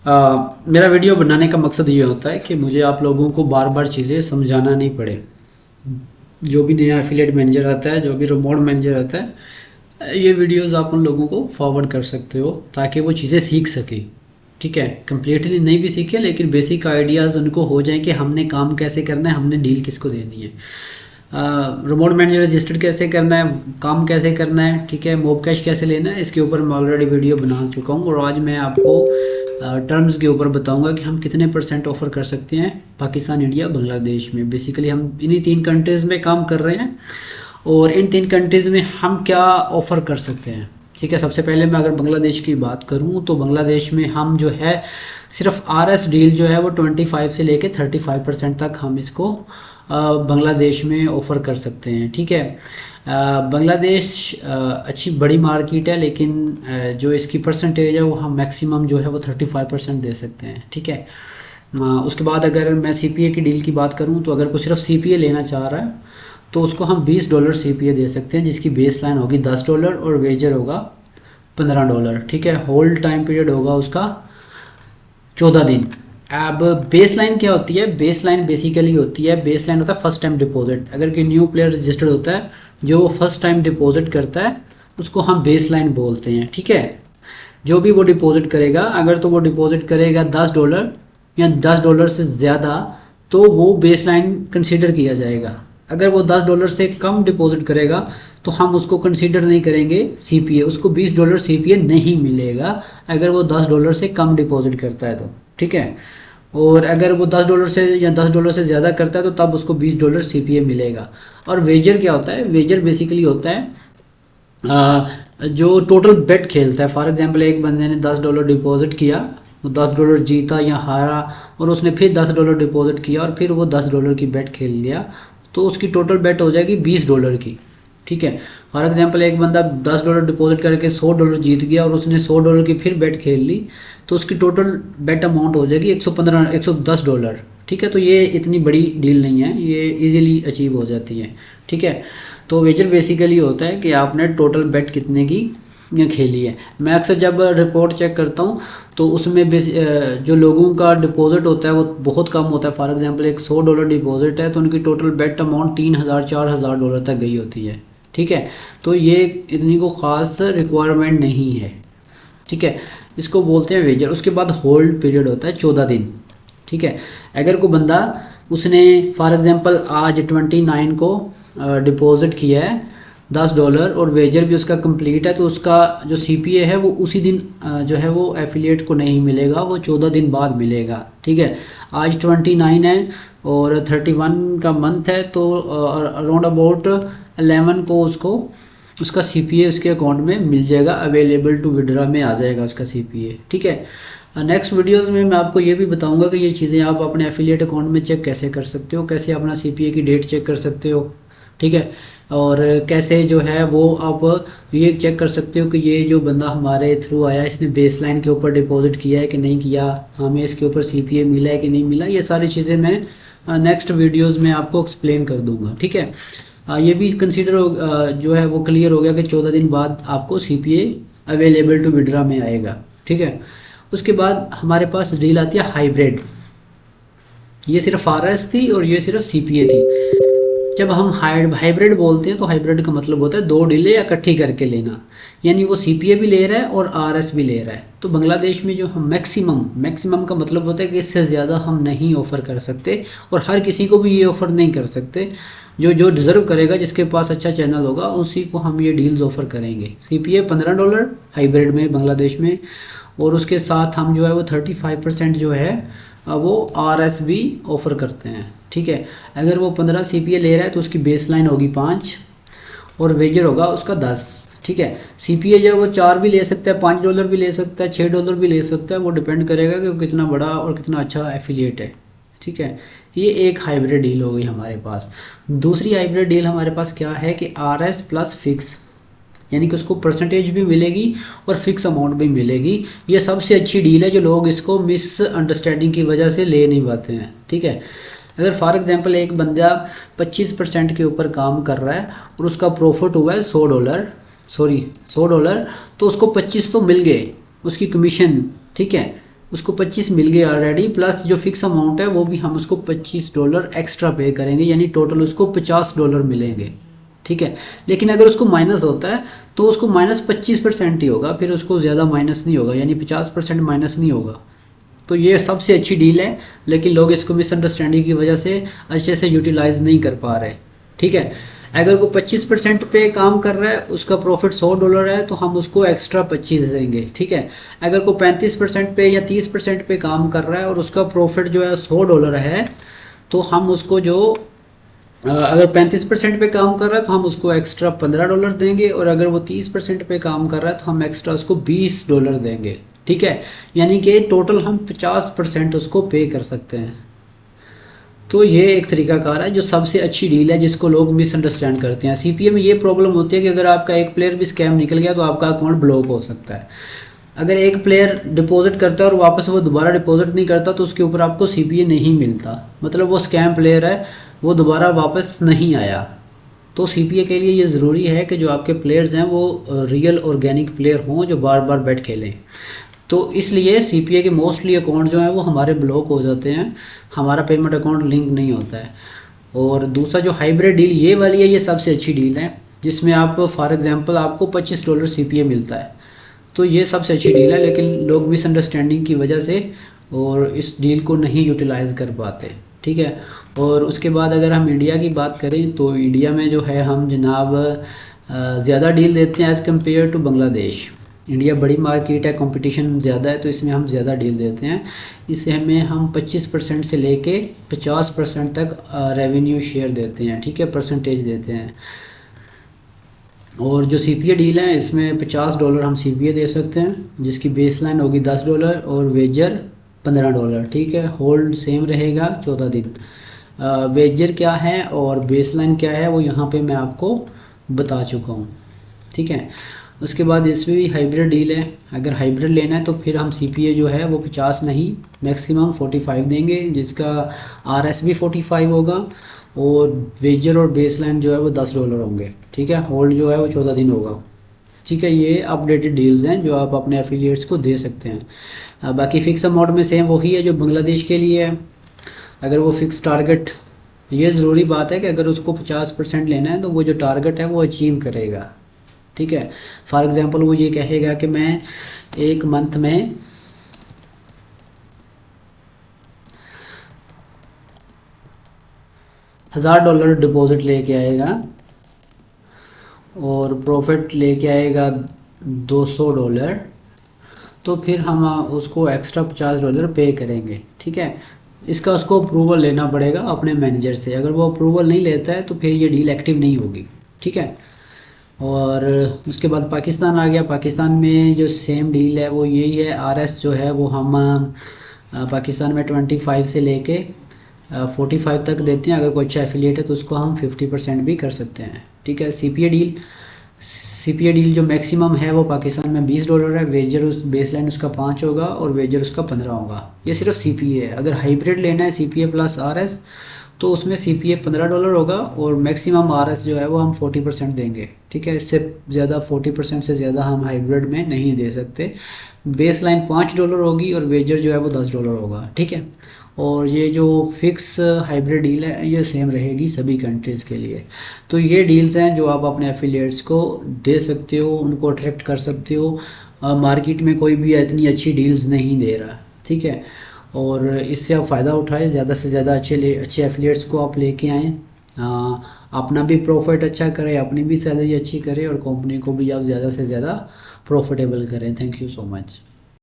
मेरा वीडियो बनाने का मकसद ये होता है कि मुझे आप लोगों को बार बार चीज़ें समझाना नहीं पड़े। जो भी नया एफिलिएट मैनेजर आता है, जो भी रिमोट मैनेजर आता है, ये वीडियोस आप उन लोगों को फॉरवर्ड कर सकते हो ताकि वो चीज़ें सीख सके। ठीक है, कंप्लीटली नहीं भी सीखे लेकिन बेसिक आइडियाज़ उनको हो जाए कि हमने काम कैसे करना है, हमने डील किसको देनी है, रिमोट मैनेजर रजिस्टर्ड कैसे करना है, काम कैसे करना है, ठीक है, मोब कैश कैसे लेना है। इसके ऊपर मैं ऑलरेडी वीडियो बना चुका हूँ और आज मैं आपको टर्म्स के ऊपर बताऊंगा कि हम कितने % ऑफ़र कर सकते हैं पाकिस्तान, इंडिया, बांग्लादेश में। बेसिकली हम इन्हीं 3 कंट्रीज़ में काम कर रहे हैं और इन 3 कंट्रीज़ में हम क्या ऑफ़र कर सकते हैं। ठीक है, सबसे पहले मैं अगर बांग्लादेश की बात करूं तो बांग्लादेश में हम जो है सिर्फ RS डील जो है वो 25 से लेके 35% तक हम इसको बांग्लादेश में ऑफ़र कर सकते हैं। ठीक है, बांग्लादेश अच्छी बड़ी मार्केट है लेकिन जो इसकी परसेंटेज है वो हम मैक्सिमम जो है वो 35% दे सकते हैं। ठीक है, उसके बाद अगर मैं CPA की डील की बात करूं तो अगर कोई सिर्फ CPA लेना चाह रहा है तो उसको हम $20 CPA दे सकते हैं, जिसकी बेस लाइन होगी $10 और वेजर होगा $15। ठीक है, होल्ड टाइम पीरियड होगा उसका 14 दिन। अब बेस लाइन क्या होती है? बेस लाइन बेसिकली होती है, बेस लाइन होता है फर्स्ट टाइम डिपॉजिट। अगर कोई न्यू प्लेयर रजिस्टर्ड होता है, जो वो फर्स्ट टाइम डिपॉजिट करता है उसको हम बेस लाइन बोलते हैं। ठीक है, जो भी वो डिपॉजिट करेगा, अगर तो वो डिपॉजिट करेगा $10 या $10 से ज़्यादा तो वो बेस लाइन कंसीडर किया जाएगा। अगर वो $10 से कम डिपॉजिट करेगा तो हम उसको कंसीडर नहीं करेंगे CPA, उसको $20 CPA नहीं मिलेगा अगर वो $10 से कम डिपॉजिट करता है तो। ठीक है, और अगर वो $10 से या $10 से ज़्यादा करता है तो तब उसको $20 CPA मिलेगा। और वेजर क्या होता है? वेजर बेसिकली होता है जो टोटल बेट खेलता है। फॉर एग्जांपल एक बंदे ने $10 डिपॉजिट किया, वो $10 जीता या हारा और उसने फिर $10 डिपॉजिट किया और फिर वो $10 की बेट खेल लिया तो उसकी टोटल बेट हो जाएगी $20 की। ठीक है, फॉर एग्जांपल एक बंदा $10 डिपॉजिट करके $100 जीत गया और उसने $100 की फिर बेट खेल ली तो उसकी टोटल बेट अमाउंट हो जाएगी $110। ठीक है, तो ये इतनी बड़ी डील नहीं है, ये इजीली अचीव हो जाती है। ठीक है, तो वेजर बेसिकली होता है कि आपने टोटल बेट कितने की खेली है। मैं अक्सर जब रिपोर्ट चेक करता हूँ तो उसमें जो लोगों का डिपॉजिट होता है वो बहुत कम होता है। फॉर एग्जांपल एक $100 डिपॉजिट है तो उनकी टोटल बेट अमाउंट $3000-4000 तक गई होती है। ठीक है, तो ये इतनी को ख़ास रिक्वायरमेंट नहीं है। ठीक है, इसको बोलते हैं वेजर। उसके बाद होल्ड पीरियड होता है 14 दिन। ठीक है, अगर कोई बंदा उसने फॉर एग्जांपल आज 29 को डिपॉजिट किया है $10 और वेजर भी उसका कंप्लीट है तो उसका जो CPA है वो उसी दिन जो है वो एफिलिएट को नहीं मिलेगा, वो 14 दिन बाद मिलेगा। ठीक है, आज 29 है और 31 का मंथ है तो अराउंड अबाउट 11 को उसको उसका CPA उसके अकाउंट में मिल जाएगा, अवेलेबल टू विड्रा में आ जाएगा उसका CPA। ठीक है, नेक्स्ट वीडियोस में मैं आपको ये भी बताऊंगा कि ये चीज़ें आप अपने एफिलिएट अकाउंट में चेक कैसे कर सकते हो, कैसे अपना CPA की डेट चेक कर सकते हो। ठीक है, और कैसे जो है वो आप ये चेक कर सकते हो कि ये जो बंदा हमारे थ्रू आया इसने बेस लाइन के ऊपर डिपॉजिट किया है कि नहीं किया, हमें इसके ऊपर CPA मिला है कि नहीं मिला। ये सारी चीज़ें मैं नेक्स्ट वीडियोज़ में आपको एक्सप्लेन कर दूँगा। ठीक है, ये भी कंसीडर जो है वो क्लियर हो गया कि 14 दिन बाद आपको CPA अवेलेबल टू विड्रा में आएगा। ठीक है, उसके बाद हमारे पास डील आती है हाइब्रिड। ये सिर्फ RS थी और ये सिर्फ CPA थी। जब हम हाइब्रिड बोलते हैं तो हाइब्रिड का मतलब होता है 2 डीलें इकट्ठी करके लेना, यानी वो CPA भी ले रहा है और RS भी ले रहा है। तो बांग्लादेश में जो हम मैक्सिमम का मतलब होता है कि इससे ज़्यादा हम नहीं ऑफ़र कर सकते और हर किसी को भी ये ऑफ़र नहीं कर सकते। जो जो डिज़र्व करेगा, जिसके पास अच्छा चैनल होगा, उसी को हम ये डील्स ऑफ़र करेंगे। CPA $15 हाइब्रिड में बांग्लादेश में, और उसके साथ हम जो है वो 35% जो है वो RS भी ऑफ़र करते हैं। ठीक है, अगर वो 15 CPA ले रहा है तो उसकी बेस लाइन होगी 5 और वेजर होगा उसका 10। ठीक है, CPA जो है वो 4 भी ले सकता है, $5 भी ले सकता है, $6 भी ले सकता है, वो डिपेंड करेगा कि वो कितना बड़ा और कितना अच्छा एफिलिएट है। ठीक है, ये एक हाइब्रिड डील हो गई हमारे पास। दूसरी हाइब्रिड डील हमारे पास क्या है कि RS प्लस फिक्स, यानी कि उसको परसेंटेज भी मिलेगी और फिक्स अमाउंट भी मिलेगी। ये सबसे अच्छी डील है, जो लोग इसको मिसअंडरस्टैंडिंग की वजह से ले नहीं पाते हैं। ठीक है, अगर फॉर एग्जांपल एक बंदा 25% के ऊपर काम कर रहा है और उसका प्रॉफिट हुआ है $100, तो उसको 25 तो मिल गए उसकी कमीशन। ठीक है, उसको 25 मिल गया ऑलरेडी, प्लस जो फिक्स अमाउंट है वो भी हम उसको $25 एक्स्ट्रा पे करेंगे, यानी टोटल उसको $50 मिलेंगे। ठीक है, लेकिन अगर उसको माइनस होता है तो उसको -25% ही होगा, फिर उसको ज़्यादा माइनस नहीं होगा, यानी 50% माइनस नहीं होगा। तो ये सबसे अच्छी डील है, लेकिन लोग इसको मिसअंडरस्टैंडिंग की वजह से अच्छे से यूटिलाइज नहीं कर पा रहे। ठीक है, अगर वो 25% पे काम कर रहा है, उसका प्रॉफिट $100 है, तो हम उसको एक्स्ट्रा 25 देंगे। ठीक है, अगर को 35% पे या 30% पे काम कर रहा है और उसका प्रॉफिट जो है $100 है, तो हम उसको जो अगर 35% पे काम कर रहा है तो हम उसको एक्स्ट्रा $15 देंगे, और अगर वो 30% पे काम कर रहा है तो हम एक्स्ट्रा उसको $20 देंगे। ठीक है, यानी कि टोटल हम 50% उसको पे कर सकते हैं। तो ये एक तरीकाकार है जो सबसे अच्छी डील है, जिसको लोग मिसअंडरस्टैंड करते हैं। सीपीए में ये प्रॉब्लम होती है कि अगर आपका एक प्लेयर भी स्कैम निकल गया तो आपका अकाउंट ब्लॉक हो सकता है। अगर एक प्लेयर डिपॉजिट करता है और वापस वो दोबारा डिपॉजिट नहीं करता तो उसके ऊपर आपको सीपीए नहीं मिलता, मतलब वो स्कैम प्लेयर है, वो दोबारा वापस नहीं आया। तो सीपीए के लिए ये ज़रूरी है कि जो आपके प्लेयर्स हैं वो रियल ऑर्गेनिक प्लेयर हों जो बार बार बैट खेलें। तो इसलिए सीपीए के मोस्टली अकाउंट जो हैं वो हमारे ब्लॉक हो जाते हैं, हमारा पेमेंट अकाउंट लिंक नहीं होता है। और दूसरा जो हाइब्रिड डील ये वाली है, ये सबसे अच्छी डील है, जिसमें आप फॉर एग्जांपल आपको $25 सीपीए मिलता है। तो ये सबसे अच्छी डील है, लेकिन लोग मिसअंडरस्टैंडिंग की वजह से और इस डील को नहीं यूटिलाइज़ कर पाते। ठीक है, और उसके बाद अगर हम इंडिया की बात करें तो इंडिया में जो है हम जनाब ज़्यादा डील देते हैं as compare to Bangladesh. India बड़ी मार्केट है, कंपटीशन ज़्यादा है, तो इसमें हम ज़्यादा डील देते हैं। इसे हमें हम 25% से लेके 50% तक रेवेन्यू शेयर देते हैं। ठीक है, परसेंटेज देते हैं। और जो सीपीए डील है इसमें $50 हम सीपीए दे सकते हैं, जिसकी बेस लाइन होगी $10 और वेजर $15। ठीक है, होल्ड सेम रहेगा 14 दिन। वेजर क्या है और बेस लाइन क्या है वो यहाँ पे मैं आपको बता चुका हूँ। ठीक है, उसके बाद इसमें भी हाइब्रिड डील है। अगर हाइब्रिड लेना है तो फिर हम सीपीए जो है वो 50 नहीं मैक्सिमम 45 देंगे, जिसका आरएस भी 45 होगा, और वेजर और बेस लाइन जो है वो $10 होंगे। ठीक है, होल्ड जो है वो 14 दिन होगा। ठीक है, ये अपडेटेड डील्स हैं जो आप अपने एफिलिएट्स को दे सकते हैं। बाकी फिक्स अमाउंट में सेम वही है जो बांग्लादेश के लिए है। अगर वो फिक्स टारगेट, ये ज़रूरी बात है कि अगर उसको 50% लेना है तो वो जो टारगेट है वो अचीव करेगा। ठीक है, फॉर एग्जांपल वो ये कहेगा कि मैं एक मंथ में $1000 डिपॉजिट लेके आएगा और प्रॉफिट लेके आएगा $200, तो फिर हम उसको एक्स्ट्रा $50 पे करेंगे। ठीक है, इसका उसको अप्रूवल लेना पड़ेगा अपने मैनेजर से। अगर वो अप्रूवल नहीं लेता है तो फिर ये डील एक्टिव नहीं होगी। ठीक है, और उसके बाद पाकिस्तान आ गया। पाकिस्तान में जो सेम डील है वो यही है। आरएस जो है वो हम पाकिस्तान में 25 से लेके 45 तक देते हैं। अगर कोई अच्छा एफिलिएट है तो उसको हम 50% भी कर सकते हैं। ठीक है, सीपीए डील जो मैक्सिमम है वो पाकिस्तान में $20 है। वेजर उस बेस लाइन उसका 5 होगा और वेजर उसका 15 होगा। ये सिर्फ सीपीए है। अगर हाइब्रिड लेना है सीपीए प्लस आरएस तो उसमें सीपीए $15 होगा और मैक्सिमम आरएस जो है वो हम 40% देंगे। ठीक है, इससे ज़्यादा 40% से ज़्यादा हम हाइब्रिड में नहीं दे सकते। बेस लाइन $5 होगी और वेजर जो है वो $10 होगा। ठीक है, और ये जो फिक्स हाइब्रिड डील है ये सेम रहेगी सभी कंट्रीज़ के लिए। तो ये डील्स हैं जो आप अपने एफिलिएट्स को दे सकते हो, उनको अट्रैक्ट कर सकते हो। मार्केट में कोई भी इतनी अच्छी डील्स नहीं दे रहा। ठीक है, और इससे आप फ़ायदा उठाएं, ज़्यादा से ज़्यादा अच्छे एफिलिएट्स को आप लेके आएँ, अपना भी प्रॉफिट अच्छा करें, अपनी भी सैलरी अच्छी करें और कंपनी को भी आप ज़्यादा से ज़्यादा प्रॉफिटेबल करें। Thank you so much.